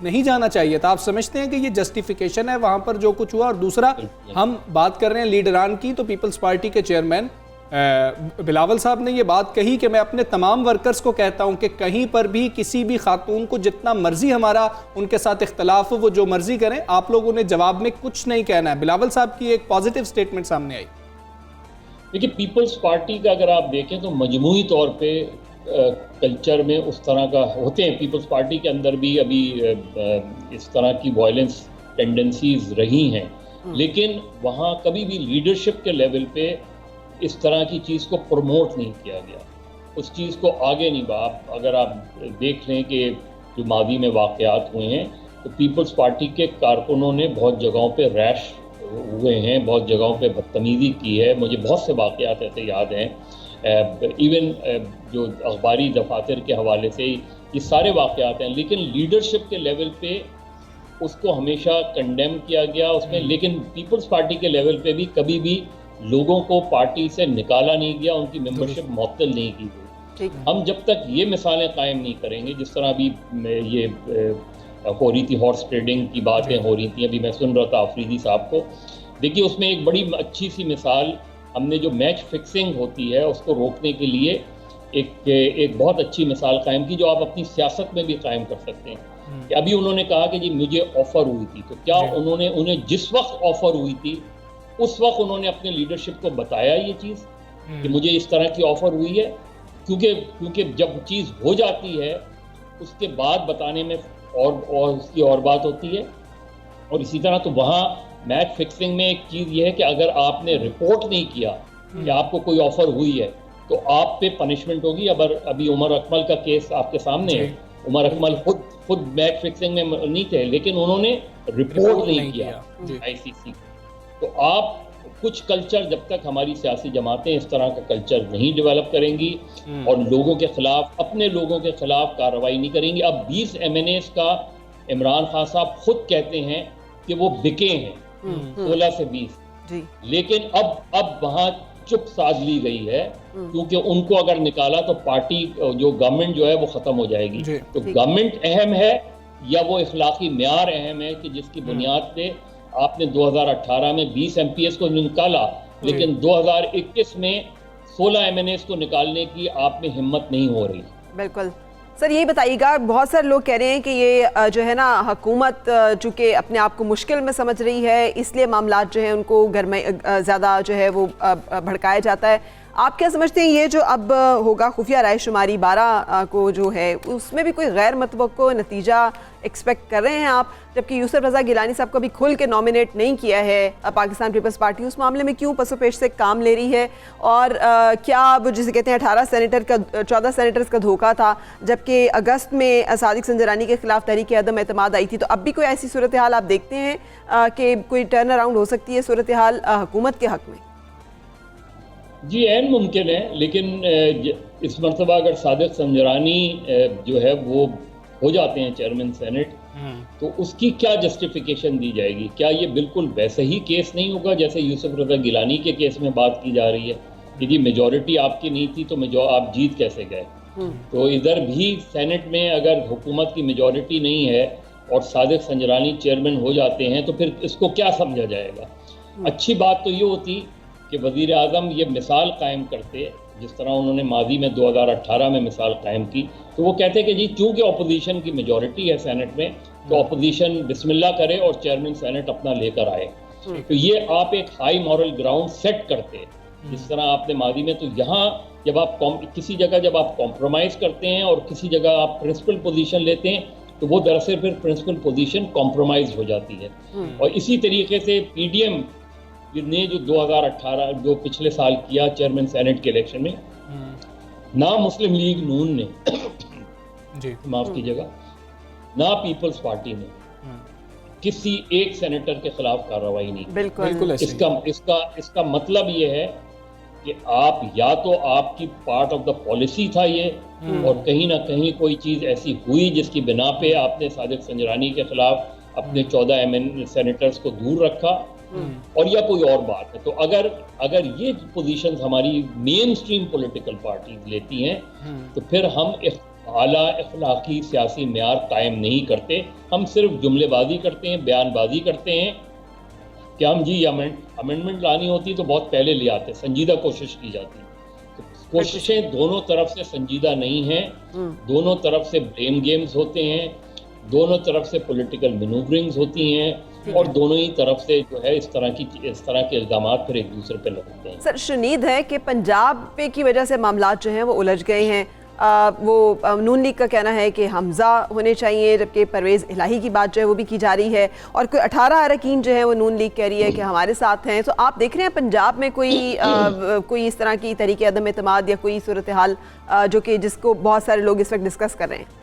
نہیں جانا چاہیے تھا؟ آپ سمجھتے ہیں کہ یہ جسٹیفیکیشن ہے وہاں پر جو کچھ ہوا؟ اور دوسرا ہم بات کر رہے ہیں لیڈران کی، تو پیپلز پارٹی کے چیئرمین بلاول صاحب نے یہ بات کہی کہ میں اپنے تمام ورکرز کو کہتا ہوں کہ کہیں پر بھی کسی بھی خاتون کو جتنا مرضی ہمارا ان کے ساتھ اختلاف ہو وہ جو مرضی کریں، آپ لوگوں نے جواب میں کچھ نہیں کہنا ہے۔ بلاول صاحب کی ایک پازیٹیو سٹیٹمنٹ سامنے آئی۔ دیکھیے پیپلز پارٹی کا اگر آپ دیکھیں تو مجموعی طور پہ کلچر میں اس طرح کا ہوتے ہیں، پیپلز پارٹی کے اندر بھی ابھی اس طرح کی وائلنس ٹینڈنسیز رہی ہیں، لیکن وہاں کبھی بھی لیڈرشپ کے لیول پہ اس طرح کی چیز کو پروموٹ نہیں کیا گیا، اس چیز کو آگے نہیں بڑھا۔ اگر آپ دیکھ لیں کہ جو ماضی میں واقعات ہوئے ہیں تو پیپلز پارٹی کے کارکنوں نے بہت جگہوں پہ ریش ہوئے ہیں، بہت جگہوں پہ بدتمیزی کی ہے۔ مجھے بہت سے واقعات ایسے یاد ہیں، ایون جو اخباری دفاتر کے حوالے سے یہ سارے واقعات ہیں، لیکن لیڈرشپ کے لیول پہ اس کو ہمیشہ کنڈیم کیا گیا اس میں، لیکن پیپلز پارٹی کے لیول پہ بھی کبھی بھی لوگوں کو پارٹی سے نکالا نہیں گیا، ان کی ممبرشپ معطل نہیں کی گئی۔ ہم جب تک یہ مثالیں قائم نہیں کریں گے، جس طرح ابھی یہ ہو رہی تھی ہارس ٹریڈنگ کی باتیں ہو رہی تھیں، ابھی میں سن رہا تھا آفریدی صاحب کو، دیکھیے اس میں ایک بڑی اچھی سی مثال ہم نے جو میچ فکسنگ ہوتی ہے اس کو روکنے کے لیے ایک بہت اچھی مثال قائم کی، جو آپ اپنی سیاست میں بھی قائم کر سکتے ہیں۔ کہ ابھی انہوں نے کہا کہ جی مجھے آفر ہوئی تھی، تو کیا انہیں جس وقت آفر ہوئی تھی اس وقت انہوں نے اپنے لیڈرشپ کو بتایا یہ چیز کہ مجھے اس طرح کی آفر ہوئی ہے؟ کیونکہ جب چیز ہو جاتی ہے اس کے بعد بتانے میں اور اس کی اور بات ہوتی ہے۔ اور اسی طرح تو وہاں میچ فکسنگ میں ایک چیز یہ ہے کہ اگر آپ نے رپورٹ نہیں کیا کہ آپ کو کوئی آفر ہوئی ہے تو آپ پہ پنشمنٹ ہوگی۔ ابھی عمر اکمل کا کیس آپ کے سامنے ہے، عمر اکمل خود میچ فکسنگ میں نہیں تھے، لیکن انہوں نے رپورٹ نہیں کیا آئی سی سی۔ تو آپ کچھ کلچر جب تک ہماری سیاسی جماعتیں اس طرح کا کلچر نہیں ڈیولپ کریں گی اور لوگوں کے خلاف، اپنے لوگوں کے خلاف کارروائی نہیں کریں گی۔ اب 20 MNAs کا عمران خان صاحب خود کہتے ہیں کہ وہ بکے ہیں 16 سے 20، لیکن اب وہاں چپ ساز لی گئی ہے، کیونکہ ان کو اگر نکالا تو پارٹی جو گورنمنٹ جو ہے وہ ختم ہو جائے گی۔ تو گورنمنٹ اہم ہے یا وہ اخلاقی معیار اہم ہے کہ جس کی بنیاد پہ آپ نے 2018 میں 20 MPs کو نکالا، لیکن 2021 میں 16 MNAs کو نکالنے کی آپ میں ہمت نہیں ہو رہی۔ بالکل سر، یہی بتائیے گا، بہت سارے لوگ کہہ رہے ہیں کہ یہ جو ہے نا حکومت چونکہ اپنے آپ کو مشکل میں سمجھ رہی ہے، اس لیے معاملات جو ہیں ان کو گھر میں زیادہ جو ہے وہ بھڑکایا جاتا ہے۔ آپ کیا سمجھتے ہیں یہ جو اب ہوگا خفیہ رائے شماری 12 کو جو ہے، اس میں بھی کوئی غیر متوقع نتیجہ ایکسپیکٹ کر رہے ہیں آپ؟ جبکہ یوسف رضا گیلانی صاحب کو بھی کھل کے نومینیٹ نہیں کیا ہے پاکستان پیپلز پارٹی، اس معاملے میں کیوں پس و پیش سے کام لے رہی ہے؟ اور کیا وہ جسے کہتے ہیں 14 سینیٹرز کا دھوکہ تھا، جبکہ اگست میں صادق سنجرانی کے خلاف تحریک عدم اعتماد آئی تھی، تو اب بھی کوئی ایسی صورتحال آپ دیکھتے ہیں کہ کوئی ٹرن اراؤنڈ ہو سکتی ہے صورتحال حکومت کے حق میں؟ جی عین ممکن ہے، لیکن اس مرتبہ اگر صادق سنجرانی جو ہے وہ ہو جاتے ہیں چیئرمین سینٹ، تو اس کی کیا جسٹیفیکیشن دی جائے گی؟ کیا یہ بالکل ویسے ہی کیس نہیں ہوگا جیسے یوسف رضا گیلانی کے کیس میں بات کی جا رہی ہے کہ جی میجورٹی آپ کی نہیں تھی تو آپ جیت کیسے گئے؟ تو ادھر بھی سینٹ میں اگر حکومت کی میجورٹی نہیں ہے اور صادق سنجرانی چیئرمین ہو جاتے ہیں تو پھر اس کو کیا سمجھا جائے گا؟ اچھی بات تو یہ ہوتی کہ وزیر اعظم یہ مثال قائم کرتے، جس طرح انہوں نے ماضی میں 2018 میں مثال قائم کی، تو وہ کہتے کہ جی چونکہ اپوزیشن کی میجورٹی ہے سینٹ میں تو اپوزیشن بسم اللہ کرے اور چیئرمین سینٹ اپنا لے کر آئے۔ تو یہ آپ ایک ہائی مورل گراؤنڈ سیٹ کرتے، جس طرح آپ نے ماضی میں، تو یہاں جب آپ کسی جگہ جب آپ کمپرومائز کرتے ہیں اور کسی جگہ آپ پرنسپل پوزیشن لیتے ہیں تو وہ دراصل پھر پرنسپل پوزیشن کمپرومائز ہو جاتی ہے۔ اور اسی طریقے سے پی ڈی ایم نے جو 2018 جو پچھلے سال کیا چیئرمین سینٹ کے الیکشن میں، نہ مسلم لیگ نون نے معاف کیجیے گا، نہ پیپلز پارٹی نے کسی ایک سینیٹر کے خلاف کارروائی نہیں۔ بالکل اس کا مطلب یہ ہے کہ آپ یا تو آپ کی پارٹ آف دا پالیسی تھا یہ، اور کہیں نہ کہیں کوئی چیز ایسی ہوئی جس کی بنا پہ آپ نے صادق سنجرانی کے خلاف اپنے 14 سینیٹرز کو دور رکھا، اور یا کوئی اور بات ہے۔ تو اگر یہ پوزیشنز ہماری مین سٹریم پولیٹیکل پارٹیز لیتی ہیں تو پھر اعلیٰ اخلاقی سیاسی معیار قائم نہیں کرتے. ہم صرف جملے بازی کرتے ہیں, بیان بازی کرتے ہیں کہ ہم جی امینڈمنٹ لانی ہوتی تو بہت پہلے لے آتے, سنجیدہ کوشش کی جاتی. کوششیں دونوں طرف سے سنجیدہ نہیں ہیں, دونوں طرف سے بلیم گیمز ہوتے ہیں, دونوں طرف سے پولیٹیکل مینوورنگز ہوتی ہیں, اور دونوں ہی طرف سے جو ہے اس طرح کے الزامات پھر ایک دوسرے پہ لگتے ہیں. سر شنید ہے کہ پنجاب پہ کی وجہ سے معاملات جو ہیں وہ الجھ گئے ہیں. وہ نون لیگ کا کہنا ہے کہ حمزہ ہونے چاہیے, جبکہ پرویز الہی کی بات جو ہے وہ بھی کی جا رہی ہے, اور کوئی 18 اراکین جو ہیں وہ نون لیگ کہہ رہی ہے کہ ہمارے ساتھ ہیں. تو آپ دیکھ رہے ہیں پنجاب میں کوئی اس طرح کی تحریک عدم اعتماد یا کوئی صورتحال جو کہ جس کو بہت سارے لوگ اس وقت ڈسکس کر رہے ہیں؟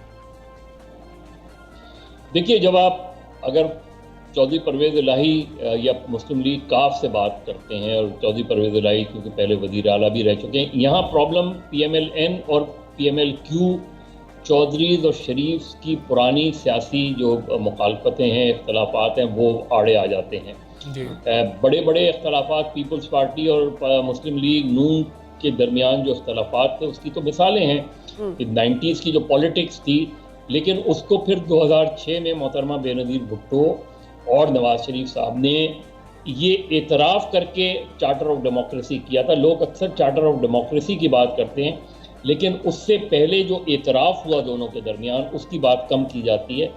دیکھیے, جب آپ اگر چودھری پرویز الہی یا مسلم لیگ کاف سے بات کرتے ہیں, اور چودھری پرویز الہی کیونکہ پہلے وزیر اعلیٰ بھی رہ چکے ہیں, یہاں problem P M L N اور P M L Q chaudhrys اور شریف کی پرانی سیاسی جو مخالفتیں ہیں, اختلافات ہیں, وہ آڑے آ جاتے ہیں. بڑے بڑے اختلافات پیپلز پارٹی اور مسلم لیگ نون کے درمیان جو اختلافات تھے اس کی تو مثالیں ہیں. 90s کی جو پالیٹکس تھی, لیکن اس کو پھر 2006 میں محترمہ بے نظیر بھٹو اور نواز شریف صاحب نے یہ اعتراف کر کے چارٹر آف ڈیموکریسی کیا تھا. لوگ اکثر چارٹر آف ڈیموکریسی کی بات کرتے ہیں, لیکن اس سے پہلے جو اعتراف ہوا دونوں کے درمیان اس کی بات کم کی جاتی ہے,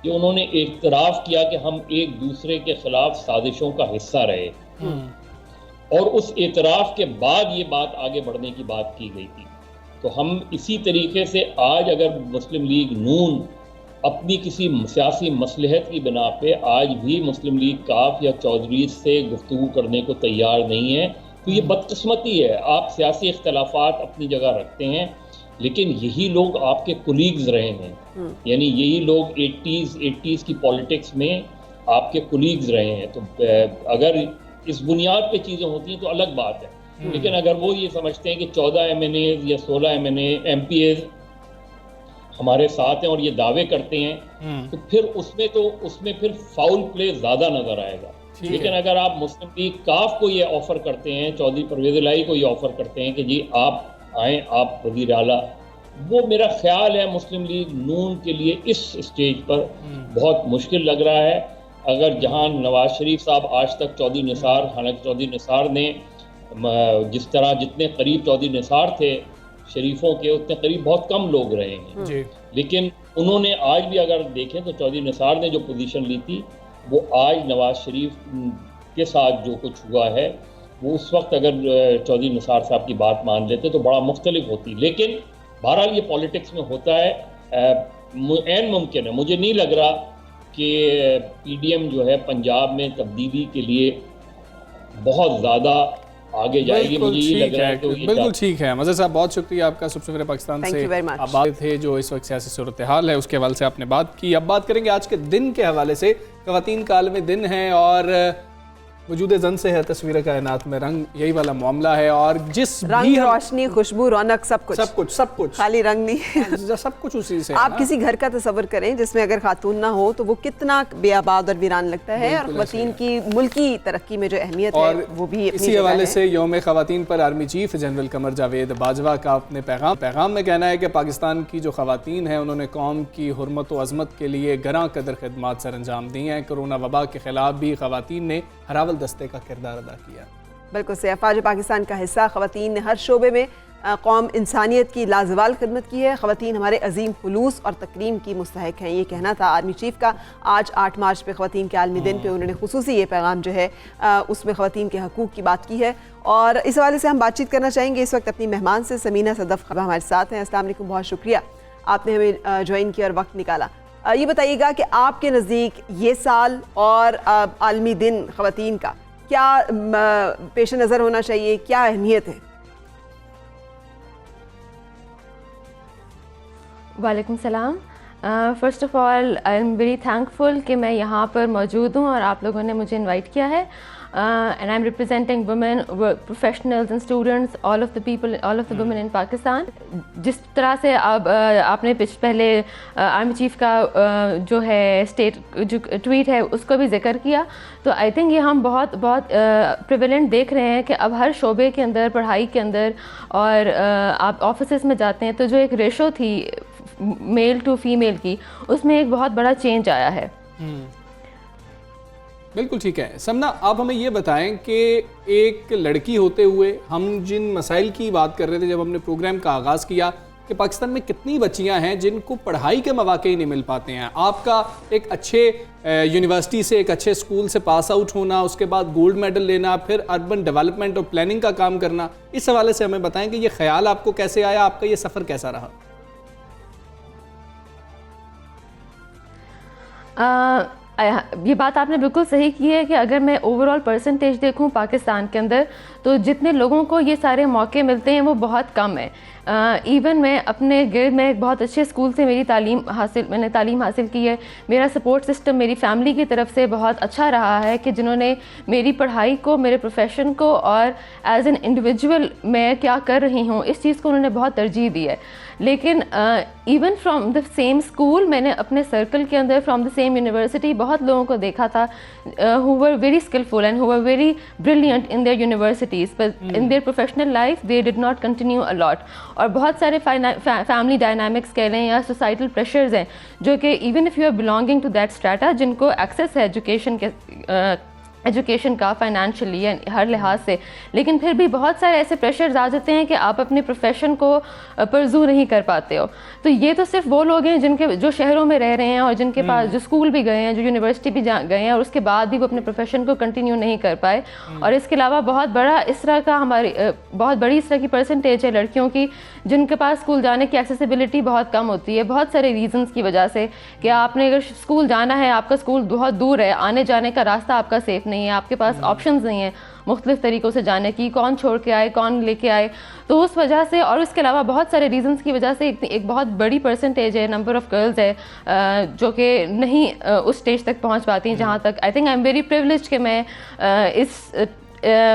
کہ انہوں نے اعتراف کیا کہ ہم ایک دوسرے کے خلاف سازشوں کا حصہ رہے, اور اس اعتراف کے بعد یہ بات آگے بڑھنے کی بات کی گئی تھی. تو ہم اسی طریقے سے آج اگر مسلم لیگ نون اپنی کسی سیاسی مصلحت کی بنا پہ آج بھی مسلم لیگ کاف یا چودھری سے گفتگو کرنے کو تیار نہیں ہے, تو یہ بدقسمتی ہے. آپ سیاسی اختلافات اپنی جگہ رکھتے ہیں, لیکن یہی لوگ آپ کے کولیگز رہے ہیں, یعنی یہی لوگ 80s کی پالیٹکس میں آپ کے کولیگز رہے ہیں. تو اگر اس بنیاد پہ چیزیں ہوتی ہیں تو الگ بات ہے, لیکن اگر وہ یہ سمجھتے ہیں کہ 14 MNAs یا 16 MPAs ہمارے ساتھ ہیں اور یہ دعوے کرتے ہیں, تو پھر اس میں پھر فاؤل پلے زیادہ نظر آئے گا. لیکن اگر آپ مسلم لیگ کاف کو یہ آفر کرتے ہیں, چودھری پرویز الہی کو یہ آفر کرتے ہیں کہ جی آپ آئیں, آپ وزیر اعلیٰ, وہ میرا خیال ہے مسلم لیگ نون کے لیے اس اسٹیج پر بہت مشکل لگ رہا ہے. اگر جہاں نواز شریف صاحب آج تک چودھری نثار, حالانکہ چودھری نثار نے جس طرح جتنے قریب چودھری نثار تھے شریفوں کے, اتنے قریب بہت کم لوگ رہے ہیں, لیکن انہوں نے آج بھی اگر دیکھیں تو چودھری نثار نے جو پوزیشن لی تھی وہ آج نواز شریف کے ساتھ جو کچھ ہوا ہے وہ اس وقت اگر چودھری نثار صاحب کی بات مان لیتے تو بڑا مختلف ہوتی. لیکن بہرحال یہ پالیٹکس میں ہوتا ہے, عین ممکن ہے. مجھے نہیں لگ رہا کہ پی ڈی ایم جو ہے پنجاب میں تبدیلی کے لیے بہت زیادہ آگے جائے گی. مجھے یہ لگ رہا ہے کہ بالکل ٹھیک ہے. مظہر صاحب بہت شکریہ آپ کا, سب سے پہلے پاکستان سے آپ بات تھے جو اس وقت سیاسی صورتحال ہے اس کے حوالے سے آپ نے بات کی. اب بات کریں گے آج کے دن کے حوالے سے. خواتین کا عالمی دن ہے اور وجود زن سے ہے تصویر کائنات میں رنگ, یہی والا معاملہ ہے. اور جس رنگ, روشنی, خوشبو, رونق, سب کچھ خالی رنگ نہیں, سب کچھ اسی سے. آپ کسی گھر کا تصور کریں جس میں اگر خاتون نہ ہو تو وہ کتنا بے آباد اور ویران لگتا ہے, اور خواتین کی ملکی ترقی میں جو اہمیت ہے وہ بھی اسی حوالے سے یوم خواتین پر army chief general Qamar Javed Bajwa کا اپنے پیغام میں کہنا ہے کہ پاکستان کی جو خواتین ہیں انہوں نے قوم کی حرمت و عظمت کے لیے گراں قدر خدمات سر انجام دی ہیں. کرونا وبا کے خلاف بھی خواتین نے ہراول دستے کا کردار ادا کیا. بالکل سے افواج پاکستان کا حصہ خواتین نے ہر شعبے میں قوم انسانیت کی لازوال خدمت کی ہے. خواتین ہمارے عظیم خلوص اور تکریم کی مستحق ہیں, یہ کہنا تھا آرمی چیف کا. آج 8 مارچ پہ خواتین کے عالمی دن پہ انہوں نے خصوصی یہ پیغام جو ہے اس میں خواتین کے حقوق کی بات کی ہے. اور اس حوالے سے ہم بات چیت کرنا چاہیں گے اس وقت اپنی مہمان سے. سمینہ صدف ہمارے ساتھ ہیں. السلام علیکم, بہت شکریہ آپ نے ہمیں جوائن کیا اور وقت نکالا. یہ بتائیے گا کہ آپ کے نزدیک یہ سال اور عالمی دن خواتین کا کیا پیش نظر ہونا چاہیے, کیا اہمیت ہے؟ وعلیکم السلام. First of all I am very thankful کہ میں یہاں پر موجود ہوں اور آپ لوگوں نے مجھے انوائٹ کیا ہے. And I am representing women professionals and students, all of the people, all of the women in Pakistan. جس طرح سے آپ نے پہلے آرمی چیف کا جو ہے جو ٹویٹ ہے اس کو بھی ذکر کیا, تو آئی تھنک یہ ہم بہت پریویلنٹ دیکھ رہے ہیں کہ اب ہر شعبے کے اندر, پڑھائی کے اندر, اور آپ آفیسز میں جاتے ہیں تو جو ایک ریشو تھی میل ٹو فیمیل کی, اس میں ایک بہت بڑا چینج آیا ہے. بالکل ٹھیک ہے. سمنا, آپ ہمیں یہ بتائیں کہ ایک لڑکی ہوتے ہوئے ہم جن مسائل کی بات کر رہے تھے جب ہم نے پروگرام کا آغاز کیا کہ پاکستان میں کتنی بچیاں ہیں جن کو پڑھائی کے مواقع ہی نہیں مل پاتے ہیں. آپ کا ایک اچھے یونیورسٹی سے, ایک اچھے اسکول سے پاس آؤٹ ہونا, اس کے بعد گولڈ میڈل لینا, پھر اربن ڈیولپمنٹ اور پلاننگ کا کام کرنا, اس حوالے سے ہمیں بتائیں کہ یہ خیال آپ کو کیسے آیا, آپ کا یہ سفر کیسا رہا؟ یہ بات آپ نے بالکل صحیح کی ہے کہ اگر میں اوور آل پرسنٹیج دیکھوں پاکستان کے اندر تو جتنے لوگوں کو یہ سارے موقع ملتے ہیں وہ بہت کم ہے. ایون میں اپنے گرد میں ایک بہت اچھے اسکول سے میں نے تعلیم حاصل کی ہے. میرا سپورٹ سسٹم میری فیملی کی طرف سے بہت اچھا رہا ہے کہ جنہوں نے میری پڑھائی کو, میرے پروفیشن کو اور ایز این انڈیویجول میں کیا کر رہی ہوں اس چیز کو انہوں نے بہت ترجیح دی ہے. لیکن even from the same school میں نے اپنے سرکل کے اندر فرام دا سیم یونیورسٹی بہت لوگوں کو دیکھا تھا who were very skillful and who were very brilliant in their universities, but in their professional life they did not continue a lot. اور بہت سارے فیملی ڈائنامکس کہہ لیں یا سوسائٹل پریشرز ہیں جو کہ even if you are belonging to that strata, جن کو ایکسیس ہے ایجوکیشن کا فائنینشلی ہر لحاظ سے, لیکن پھر بھی بہت سارے ایسے پریشرز آ جاتے ہیں کہ آپ اپنے پروفیشن کو پرزو نہیں کر پاتے ہو. تو یہ تو صرف وہ لوگ ہیں جن کے جو شہروں میں رہ رہے ہیں اور جن کے پاس جو اسکول بھی گئے ہیں, جو یونیورسٹی بھی گئے ہیں, اور اس کے بعد بھی وہ اپنے پروفیشن کو کنٹینیو نہیں کر پائے. اور اس کے علاوہ بہت بڑا اس طرح کا بہت بڑی اس طرح کی پرسنٹیج ہے لڑکیوں کی جن کے پاس اسکول جانے کی ایکسیسیبلٹی بہت کم ہوتی ہے, بہت سارے ریزنس کی وجہ سے. کہ آپ نے اگر اسکول جانا ہے, آپ کا اسکول بہت دور ہے, آنے جانے کا راستہ آپ کا سیف نہیں ہے, آپ کے پاس آپشنز نہیں ہیں مختلف طریقوں سے جانے کی, کون چھوڑ کے آئے, کون لے کے آئے. تو اس وجہ سے اور اس کے علاوہ بہت سارے ریزنس کی وجہ سے ایک بہت بڑی پرسنٹیج ہے, نمبر آف گرلز ہے جو کہ نہیں اس اسٹیج تک پہنچ پاتی ہیں جہاں تک I think I am very privileged کہ میں اس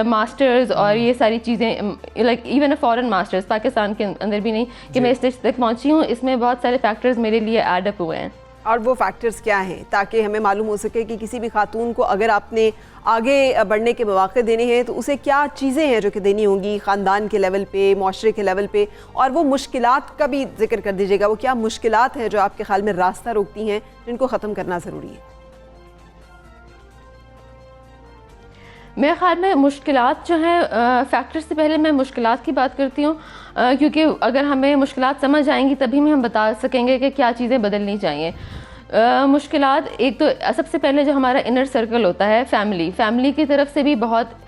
ماسٹرز اور یہ ساری چیزیں like even a foreign masters Pakistan کے اندر بھی نہیں کہ میں اس اسٹیج تک پہنچی ہوں. اس میں بہت سارے فیکٹرز میرے لیے ایڈ اپ ہوئے ہیں. اور وہ فیکٹرز کیا ہیں تاکہ ہمیں معلوم ہو سکے کہ کسی بھی خاتون کو اگر آپ نے آگے بڑھنے کے مواقع دینے ہیں تو اسے کیا چیزیں ہیں جو کہ دینی ہوں گی خاندان کے لیول پہ, معاشرے کے لیول پہ, اور وہ مشکلات کا بھی ذکر کر دیجیے گا. وہ کیا مشکلات ہیں جو آپ کے خیال میں راستہ روکتی ہیں جن کو ختم کرنا ضروری ہے؟ میرے خیال میں مشکلات جو ہیں فیکٹر سے پہلے میں مشکلات کی بات کرتی ہوں کیونکہ اگر ہمیں مشکلات سمجھ آئیں گی تبھی میں ہم بتا سکیں گے کہ کیا چیزیں بدلنی چاہیے. مشکلات ایک تو سب سے پہلے جو ہمارا انر سرکل ہوتا ہے فیملی کی طرف سے بھی بہت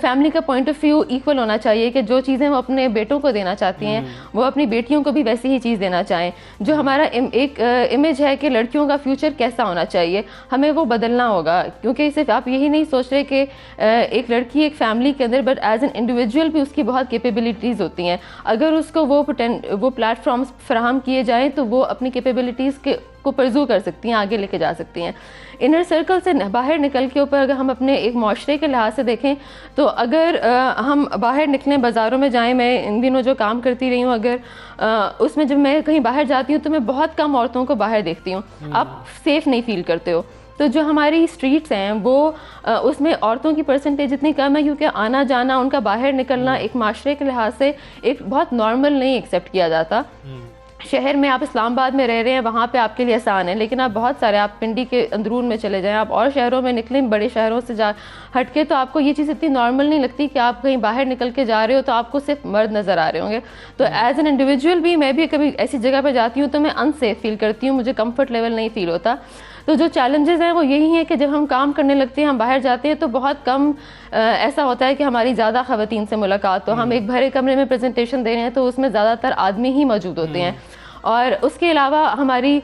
فیملی کا پوائنٹ آف ویو ایکول ہونا چاہیے کہ جو چیزیں وہ اپنے بیٹوں کو دینا چاہتی ہیں وہ اپنی بیٹیوں کو بھی ویسی ہی چیز دینا چاہیں. جو ہمارا ایک امیج ہے کہ لڑکیوں کا فیوچر کیسا ہونا چاہیے ہمیں وہ بدلنا ہوگا, کیونکہ صرف آپ یہی نہیں سوچ رہے کہ ایک لڑکی ایک فیملی کے اندر بٹ ایز این انڈیویجول بھی اس کی بہت کیپیبلٹیز ہوتی ہیں. اگر اس کو وہ پلیٹ فارمز فراہم کیے جائیں تو وہ اپنی کیپیبلٹیز کو پرزو کر سکتی ہیں, آگے لے کے جا سکتی ہیں. انر سرکل سے باہر نکل کے اوپر اگر ہم اپنے ایک معاشرے کے لحاظ سے دیکھیں تو اگر ہم باہر نکلیں, بازاروں میں جائیں, میں ان دنوں جو کام کرتی رہی ہوں اگر اس میں جب میں کہیں باہر جاتی ہوں تو میں بہت کم عورتوں کو باہر دیکھتی ہوں. آپ سیف نہیں فیل کرتے ہو. تو جو ہماری اسٹریٹس ہیں وہ اس میں عورتوں کی پرسنٹیج اتنی کم ہے کیونکہ آنا جانا ان کا باہر نکلنا ایک معاشرے کے لحاظ سے ایک بہت نارمل نہیں ایکسیپٹ کیا جاتا. شہر میں آپ اسلام آباد میں رہ رہے ہیں وہاں پہ آپ کے لیے آسان ہے, لیکن آپ بہت سارے آپ پنڈی کے اندرون میں چلے جائیں, آپ اور شہروں میں نکلیں بڑے شہروں سے ہٹ کے, تو آپ کو یہ چیز اتنی نارمل نہیں لگتی کہ آپ کہیں باہر نکل کے جا رہے ہو تو آپ کو صرف مرد نظر آ رہے ہوں گے. تو ایز این انڈیویجول بھی میں بھی کبھی ایسی جگہ پہ جاتی ہوں تو میں انسیف فیل کرتی ہوں, مجھے کمفرٹ لیول نہیں فیل ہوتا. تو جو چیلنجز ہیں وہ یہی ہیں کہ جب ہم کام کرنے لگتے ہیں, ہم باہر جاتے ہیں تو بہت کم ایسا ہوتا ہے کہ ہماری زیادہ خواتین سے ملاقات ہو. ہم ایک بھرے کمرے میں پریزنٹیشن دے رہے ہیں تو اس میں زیادہ تر آدمی ہی موجود ہوتے ہیں. اور اس کے علاوہ ہماری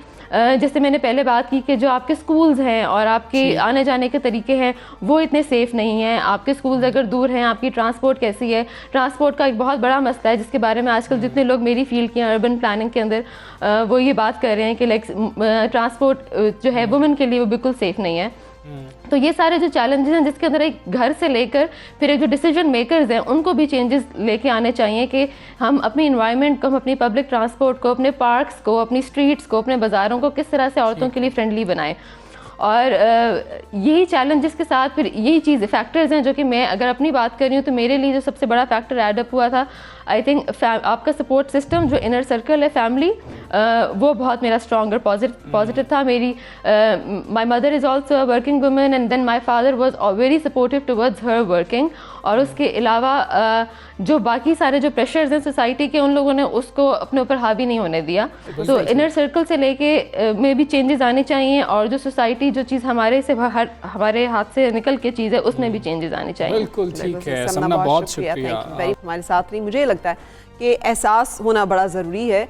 جیسے میں نے پہلے بات کی کہ جو آپ کے سکولز ہیں اور آپ کے آنے جانے کے طریقے ہیں وہ اتنے سیف نہیں ہیں. آپ کے سکولز اگر دور ہیں, آپ کی ٹرانسپورٹ کیسی ہے, ٹرانسپورٹ کا ایک بہت بڑا مسئلہ ہے جس کے بارے میں آج کل جتنے لوگ میری فیلڈ کے اربن پلاننگ کے اندر وہ یہ بات کر رہے ہیں کہ لائک ٹرانسپورٹ جو ہے وومن کے لیے وہ بالکل سیف نہیں ہے. تو یہ سارے جو چیلنجز ہیں جس کے اندر ایک گھر سے لے کر پھر ایک جو ڈیسیجن میکرز ہیں ان کو بھی چینجز لے کے آنے چاہیے کہ ہم اپنی انوائرمنٹ کو, ہم اپنی پبلک ٹرانسپورٹ کو, اپنے پارکس کو, اپنی اسٹریٹس کو, اپنے بازاروں کو کس طرح سے عورتوں کے لیے فرینڈلی بنائیں. اور یہی چیلنجز کے ساتھ پھر یہی چیزیں فیکٹرز ہیں جو کہ میں اگر اپنی بات کر رہی ہوں تو میرے لیے جو سب سے بڑا فیکٹر ایڈ اپ ہوا تھا آئی تھنک آپ کا سپورٹ سسٹم جو انر سرکل ہے فیملی, وہ بہت میرا اسٹرانگ اور پازیٹیو تھا. میری my mother is also a working woman and then my father was very supportive towards her working. اور اس کے علاوہ جو باقی سارے جو پریشرز ہیں سوسائٹی کے ان لوگوں نے اس کو اپنے اوپر حاوی نہیں ہونے دیا. تو انر سرکل سے لے کے میں بھی چینجز آنے چاہیے, اور جو سوسائٹی جو چیز ہمارے ہاتھ سے نکل کے چیز ہے اس میں بھی چینجز آنے چاہیے. بالکل ٹھیک ہے سمنا, بہت شکریہ ہمارے ساتھ رہی. مجھے لگتا ہے کہ احساس ہونا بڑا ضروری ہے.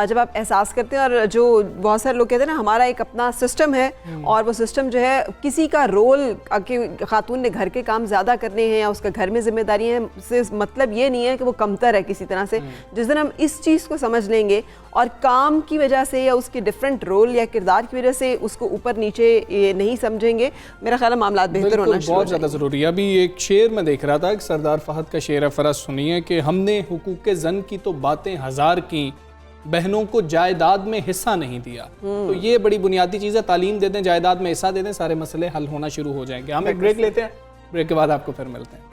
جب آپ احساس کرتے ہیں, اور جو بہت سارے لوگ کہتے ہیں نا ہمارا ایک اپنا سسٹم ہے, اور وہ سسٹم جو ہے کسی کا رول کہ خاتون نے گھر کے کام زیادہ کرنے ہیں یا اس کا گھر میں ذمہ داری ہیں, سے مطلب یہ نہیں ہے کہ وہ کمتر ہے کسی طرح سے. جس دن ہم اس چیز کو سمجھ لیں گے اور کام کی وجہ سے یا اس کے ڈفرینٹ رول یا کردار کی وجہ سے اس کو اوپر نیچے نہیں سمجھیں گے, میرا خیال ہے معاملات بہتر ہونا شروع بہت زیادہ ضروری ہے. ابھی ایک شعر میں دیکھ رہا تھا کہ سردار فہد کا شعر ہے, فرض سنیے کہ ہم نے حقوق زن کی تو باتیں ہزار کی, بہنوں کو جائیداد میں حصہ نہیں دیا. تو یہ بڑی بنیادی چیز ہے, تعلیم دے دیں, جائیداد میں حصہ دے دیں, سارے مسئلے حل ہونا شروع ہو جائیں گے. ہم ایک بریک لیتے ہیں, بریک کے بعد آپ کو پھر ملتے ہیں.